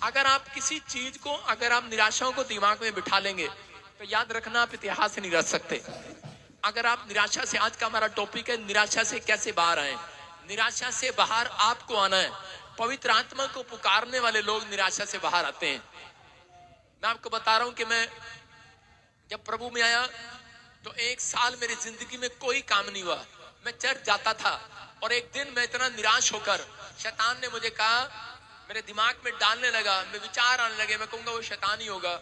अगर आप किसी चीज को, अगर आप निराशाओं को दिमाग में बिठा लेंगे तो याद रखना आप इतिहास से नहीं रह सकते। अगर आप निराशा से, आज का हमारा टॉपिक है निराशा से कैसे बाहर आए। निराशा से बाहर आपको आना है। पवित्र आत्मा को पुकारने वाले लोग निराशा से बाहर आते हैं। मैं आपको बता रहा हूं कि मैं जब प्रभु में आया तो 1 साल मेरी जिंदगी में कोई काम नहीं हुआ। मैं चर्च जाता था और एक दिन मैं इतना निराश होकर, शैतान ने मुझे कहा, मेरे दिमाग में डालने लगा, मैं विचार आने लगे, मैं कहूंगा वो शैतान ही होगा।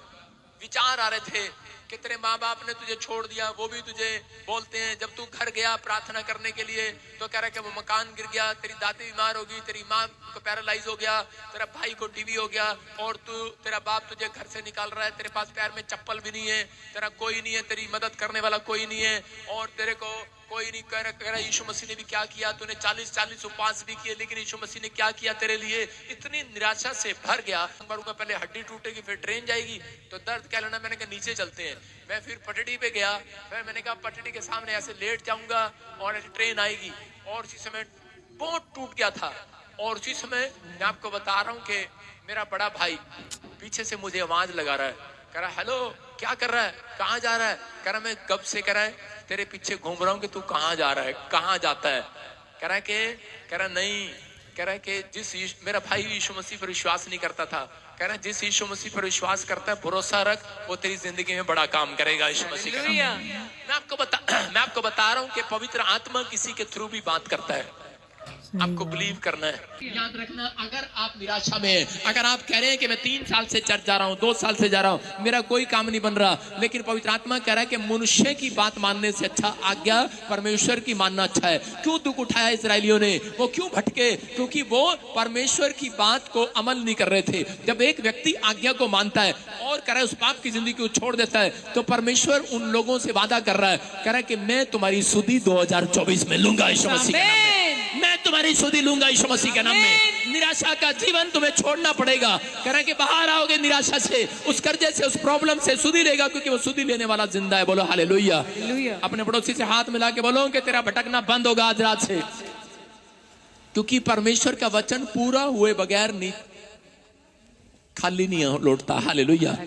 विचार आ रहे थे कि तेरे माँ बाप ने तुझे छोड़ दिया, वो भी तुझे बोलते हैं। जब तू घर गया प्रार्थना करने के लिए तो कह रहा कि वो मकान गिर गया, तेरी दादी बीमार होगी, तेरी माँ को पैरालाइज हो गया, तेरा भाई को टीबी हो गया और तेरा बाप तुझे घर से निकाल रहा है, तेरे पास पैर में चप्पल भी नहीं है, तेरा कोई नहीं है, तेरी मदद करने वाला कोई नहीं है और तेरे को कोई नहीं कह रहा। यीशु मसीह ने भी क्या किया, तूने 40 उपवास भी किए, लेकिन यीशु मसीह ने क्या किया तेरे लिए। इतनी निराशा से भर गया। बढ़ूंगा, पहले हड्डी टूटेगी फिर ट्रेन जाएगी तो दर्द क्या लेना। मैंने कहा नीचे चलते हैं। मैं फिर पटड़ी पे गया, फिर मैंने कहा पटड़ी के सामने ऐसे लेट जाऊंगा और ऐसे ट्रेन आएगी। और उसी समय बहुत टूट गया था। और उसी समय मैं आपको बता रहा हूँ कि मेरा बड़ा भाई पीछे से मुझे आवाज लगा रहा है, कह रहा हेलो क्या कर रहा है, कहाँ जा रहा है। कह रहा मैं कब से, कह रहा है तेरे पीछे घूम रहा हूँ कि तू कहाँ जा रहा है, कहाँ जाता है। कह रहा नहीं, कह रहा है कि मेरा भाई यीशु मसीह पर विश्वास नहीं करता था। कह रहा है जिस यीशु मसीह पर विश्वास करता है, भरोसा रख, वो तेरी जिंदगी में बड़ा काम करेगा यीशु मसीह का नाम। मैं आपको बता रहा हूँ कि पवित्र आत्मा किसी के थ्रू भी बात करता है। आपको बिलीव करना है। याद रखना, अगर आप निराशा में हैं, अगर आप कह रहे हैं कि मैं 3 साल से चर्च जा रहा हूँ, 2 साल से जा रहा हूँ, मेरा कोई काम नहीं बन रहा, लेकिन पवित्र आत्मा कह रहा है कि मनुष्य की बात मानने से अच्छा आज्ञा परमेश्वर की मानना अच्छा है। क्यों दुख उठाया इस्राएलियों ने, वो क्यों भटके, क्योंकि वो परमेश्वर की बात को अमल नहीं कर रहे थे। जब एक व्यक्ति आज्ञा को मानता है और कह रहा है उस पाप की जिंदगी को छोड़ देता है, तो परमेश्वर उन लोगों से वादा कर रहा है, कह रहा है कि मैं तुम्हारी सुधि 2024 में लूंगा यीशु मसीह के नाम में। मैं तुम्हारी सुधि लूंगा यीशु मसीह के नाम में। निराशा का जीवन तुम्हें छोड़ना पड़ेगा। कह रहा है कि बाहर आओगे निराशा से, उस कर्जे से, उस प्रॉब्लम से, सुधि लेगा, क्योंकि वो सुधि लेने वाला जिंदा है। बोलो हालेलुया। अपने पड़ोसी से हाथ मिला के बोलो कि तेरा भटकना बंद होगा आज रात से, क्योंकि परमेश्वर का वचन पूरा हुए बगैर नहीं, खाली नहीं लौटता। हालेलुया।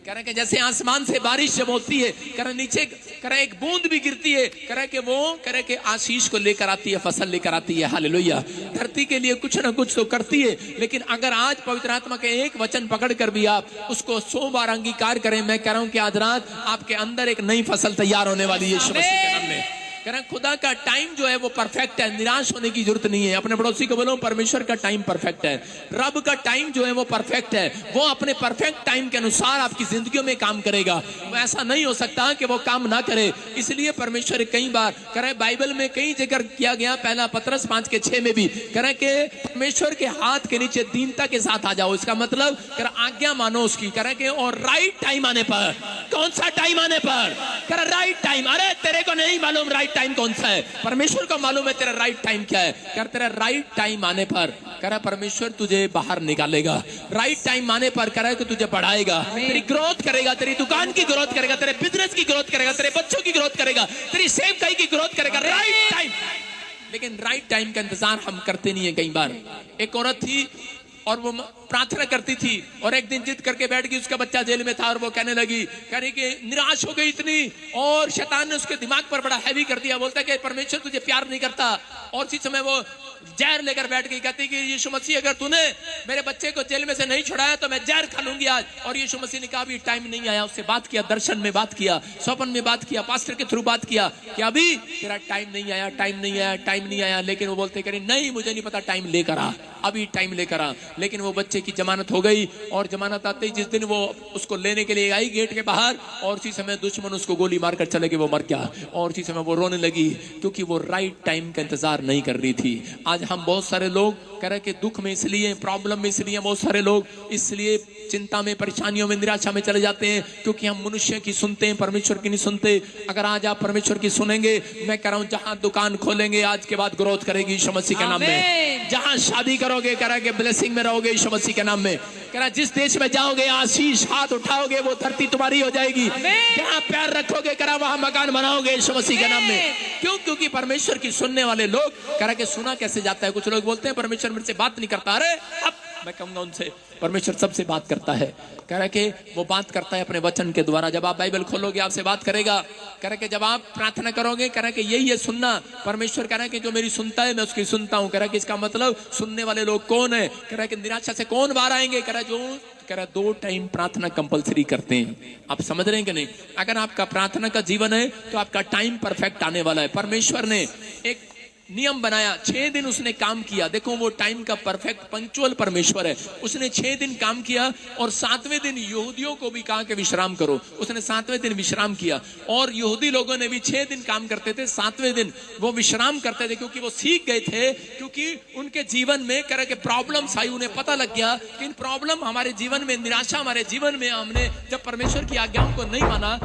कह रहे कि जैसे आसमान से बारिश जब होती है, कह रहे नीचे, कह रहे एक बूंद भी गिरती है, कह रहे कि वो, कह रहे कि आशीष को लेकर आती है, फसल लेकर आती है। हालेलुया। धरती के लिए कुछ ना कुछ तो करती है, लेकिन अगर आज पवित्र आत्मा के एक वचन पकड़ कर भी आप उसको 100 बार अंगीकार करें, मैं कह रहा हूं कि आज रात आपके अंदर एक नई फसल तैयार होने वाली है यीशु मसीह के नाम में। कह रहे खुदा का टाइम जो है वो परफेक्ट है, निराश होने की जरूरत नहीं है। अपने पड़ोसी को बोलो परमेश्वर का टाइम परफेक्ट है। रब का टाइम जो है वो परफेक्ट है, वो अपने परफेक्ट टाइम के अनुसार आपकी जिंदगियों में काम करेगा। वो ऐसा नहीं हो सकता कि वो काम ना करे। इसलिए परमेश्वर कई बार, कह रहे बाइबल में कई जगह किया गया, पहला पतरस 5:6 में भी कह रहे कि परमेश्वर के हाथ के नीचे दीनता के साथ आ जाओ। इसका मतलब कह रहा आज्ञा मानो उसकी, कह रहे कि और राइट टाइम आने पर। कौन सा टाइम आने पर? कह रहा राइट टाइम। अरे तेरे को नहीं मालूम राइट टाइम कौन सा है, परमेश्वर को मालूम है तेरा राइट टाइम क्या है। कर तेरा राइट टाइम आने पर, कह रहा परमेश्वर तुझे बाहर निकालेगा। राइट टाइम आने पर कह रहा है कि तुझे बढ़ाएगा, तेरी ग्रोथ करेगा, तेरी दुकान की ग्रोथ करेगा, तेरे बिजनेस की ग्रोथ करेगा, तेरे बच्चों की ग्रोथ करेगा, तेरी सेवकाई की ग्रोथ करेगा। Right time. लेकिन राइट टाइम का इंतजार हम करते नहीं है। कई बार एक औरत थी और वो प्रार्थना करती थी और एक दिन जिद करके बैठ गई, उसका बच्चा जेल में था और वो कहने लगी, कह रही कि निराश हो गई इतनी, और शैतान ने उसके दिमाग पर बड़ा हैवी कर दिया। बोलता है कि परमेश्वर तुझे प्यार नहीं करता। और इसी समय वो जहर लेकर बैठ गई, कहती कि यीशु मसीह अगर तूने मेरे बच्चे को जेल में से नहीं छुड़ाया तो मैं जहर खा लूंगी आज। और यीशु मसीह ने कहा अभी टाइम नहीं आया। उससे बात किया, दर्शन में बात किया, स्वप्न में बात किया, पास्टर के थ्रू बात किया कि अभी तेरा टाइम नहीं आया, टाइम नहीं आया, टाइम नहीं आया। लेकिन वो बोलते कह रहे नहीं मुझे नहीं पता, टाइम लेकर आ, अभी टाइम लेकर आ। लेकिन वो बच्चे की जमानत हो गई और जमानत आते ही जिस दिन वो उसको लेने के लिए आई गेट के बाहर, और उसी समय दुश्मन उसको गोली मारकर चले गए, वो मर गया। और उसी समय वो रोने लगी क्योंकि वो राइट टाइम का इंतजार नहीं कर रही थी। आज हम बहुत सारे लोग कह रहे कि दुख में इसलिए, प्रॉब्लम में इसलिए, बहुत सारे लोग इसलिए चिंता में, परेशानियों में, निराशा में चले जाते हैं क्योंकि हम मनुष्य की सुनते हैं, परमेश्वर की नहीं सुनते। अगर आज आप परमेश्वर की सुनेंगे, मैं कह रहा हूं जहां दुकान खोलेंगे आज के बाद ग्रोथ करेगी यीशु मसीह के नाम में। जहां शादी करोगे कह रहा कि ब्लेसिंग में रहोगे यीशु मसीह के नाम में। कह रहा जिस देश में जाओगे आशीष, हाथ उठाओगे वो धरती तुम्हारी हो जाएगी। जहां प्यार रखोगे कह रहा वहां मकान बनाओगे यीशु मसीह के नाम में। क्यों? क्योंकि परमेश्वर की सुनने वाले लोग, कह रहा कि सुना कैसे जाता है। कुछ लोग बोलते हैं परमेश्वर मेरे से बात नहीं करता। अरे अब मैं कहूंगा उनसे, परमेश्वर सबसे बात करता है। कह रहा है कि वो बात करता है अपने वचन के द्वारा। जब आप बाइबल खोलोगे आपसे बात करेगा। कह रहा है कि जब आप प्रार्थना करोगे, कह रहा है कि यही है सुनना। परमेश्वर कह रहा है कि जो मेरी सुनता है मैं उसकी सुनता हूं। कह रहा है कि इसका मतलब सुनने वाले लोग कौन है? कह रहा है कि निराशा से कौन बाहर आएंगे? कह रहा है जो, कह रहा है 2 टाइम प्रार्थना कंपलसरी करते हैं। आप समझ रहे हैं कि नहीं? अगर आपका प्रार्थना का जीवन है तो आपका टाइम परफेक्ट आने वाला है। परमेश्वर ने एक नियम बनाया, 6 दिन उसने काम किया। देखो वो टाइम का परफेक्ट पंक्चुअल परमेश्वर है। उसने 6 दिन काम किया और 7वें दिन यहूदियों को भी कहा कि विश्राम करो। उसने 7वें दिन विश्राम किया और यहूदी लोगों ने भी 6 दिन काम करते थे, 7वें दिन वो विश्राम करते थे, क्योंकि वो सीख गए थे। क्योंकि उनके जीवन में कह रहे कि प्रॉब्लम्स आई, उन्हें पता लग गया कि इन प्रॉब्लम हमारे जीवन में, निराशा हमारे जीवन में, हमने जब परमेश्वर की आज्ञाओं को नहीं माना